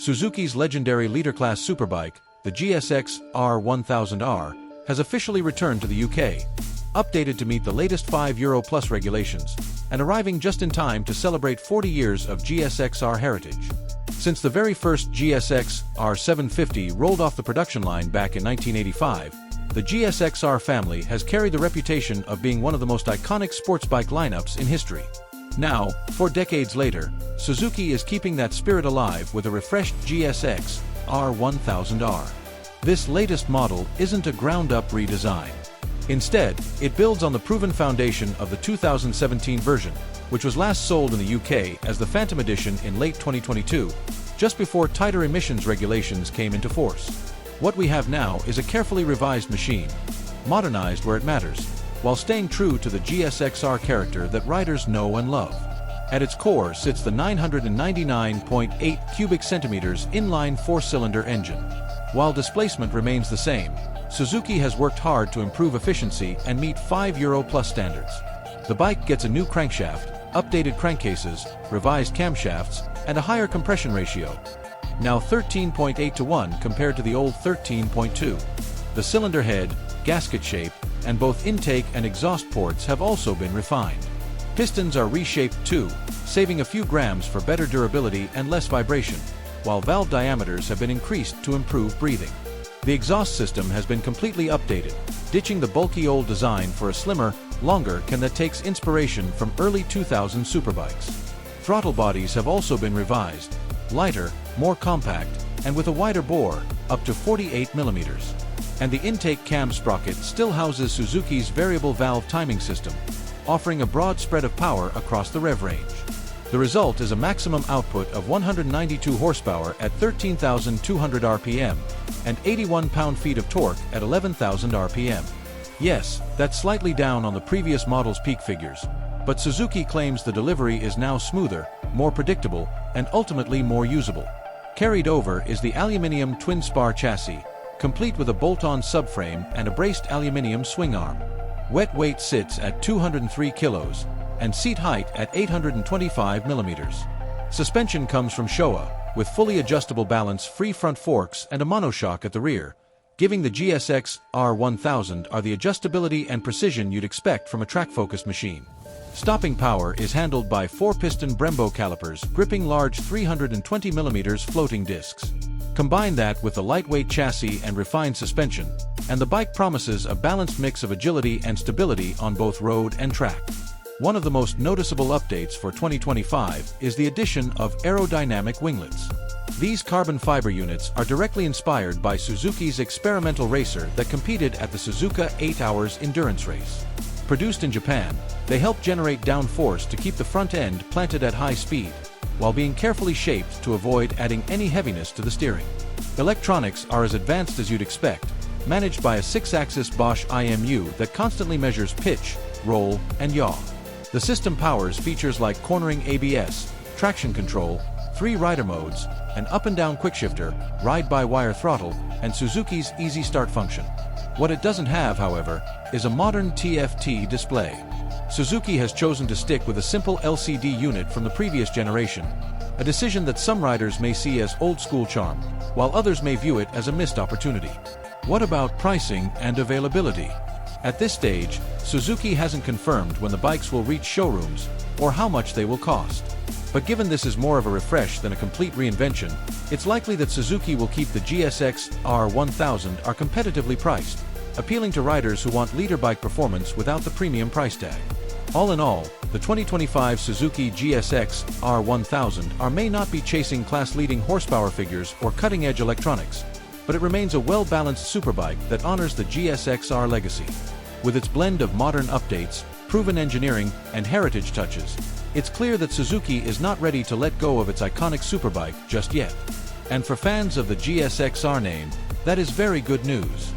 Suzuki's legendary leader-class superbike, the GSX-R1000R, has officially returned to the UK, updated to meet the latest €5 plus regulations, and arriving just in time to celebrate 40 years of GSX-R heritage. Since the very first GSX-R750 rolled off the production line back in 1985, the GSX-R family has carried the reputation of being one of the most iconic sports bike lineups in history. Now, 4 decades later, Suzuki is keeping that spirit alive with a refreshed GSX-R1000R. This latest model isn't a ground-up redesign. Instead, it builds on the proven foundation of the 2017 version, which was last sold in the UK as the Phantom Edition in late 2022, just before tighter emissions regulations came into force. What we have now is a carefully revised machine, modernized where it matters, while staying true to the GSX-R character that riders know and love. At its core sits the 999.8 cubic centimeters inline 4-cylinder engine. While displacement remains the same, Suzuki has worked hard to improve efficiency and meet €5 plus standards. The bike gets a new crankshaft, updated crankcases, revised camshafts, and a higher compression ratio, now 13.8:1 compared to the old 13.2. The cylinder head, gasket shape, and both intake and exhaust ports have also been refined. Pistons are reshaped too, saving a few grams for better durability and less vibration, while valve diameters have been increased to improve breathing. The exhaust system has been completely updated, ditching the bulky old design for a slimmer, longer can that takes inspiration from early 2000 superbikes. Throttle bodies have also been revised, lighter, more compact, and with a wider bore, up to 48 mm. And the intake cam sprocket still houses Suzuki's variable valve timing system, offering a broad spread of power across the rev range. The result is a maximum output of 192 horsepower at 13,200 RPM and 81 pound-feet of torque at 11,000 RPM. Yes, that's slightly down on the previous model's peak figures, but Suzuki claims the delivery is now smoother, more predictable, and ultimately more usable. Carried over is the aluminium twin-spar chassis, complete with a bolt-on subframe and a braced aluminium swing arm. Wet weight sits at 203 kilos, and seat height at 825 millimeters. Suspension comes from Showa, with fully adjustable balance-free front forks and a monoshock at the rear, giving the GSX-R1000R the adjustability and precision you'd expect from a track-focused machine. Stopping power is handled by 4-piston Brembo calipers gripping large 320mm floating discs. Combine that with the lightweight chassis and refined suspension, and the bike promises a balanced mix of agility and stability on both road and track. One of the most noticeable updates for 2025 is the addition of aerodynamic winglets. These carbon fiber units are directly inspired by Suzuki's experimental racer that competed at the Suzuka 8 Hours endurance race. Produced in Japan, they help generate downforce to keep the front end planted at high speed, while being carefully shaped to avoid adding any heaviness to the steering. Electronics are as advanced as you'd expect, managed by a 6-axis Bosch IMU that constantly measures pitch, roll, and yaw. The system powers features like cornering ABS, traction control, 3 rider modes, an up and down quickshifter, ride-by-wire throttle, and Suzuki's Easy Start function. What it doesn't have, however, is a modern TFT display. Suzuki has chosen to stick with a simple LCD unit from the previous generation, a decision that some riders may see as old-school charm, while others may view it as a missed opportunity. What about pricing and availability? At this stage, Suzuki hasn't confirmed when the bikes will reach showrooms or how much they will cost. But given this is more of a refresh than a complete reinvention, it's likely that Suzuki will keep the GSX-R1000R competitively priced, appealing to riders who want leader bike performance without the premium price tag. All in all, the 2025 Suzuki GSX-R1000R may not be chasing class-leading horsepower figures or cutting-edge electronics, but it remains a well-balanced superbike that honors the GSX-R legacy. With its blend of modern updates, proven engineering, and heritage touches, it's clear that Suzuki is not ready to let go of its iconic superbike just yet. And for fans of the GSX-R name, that is very good news.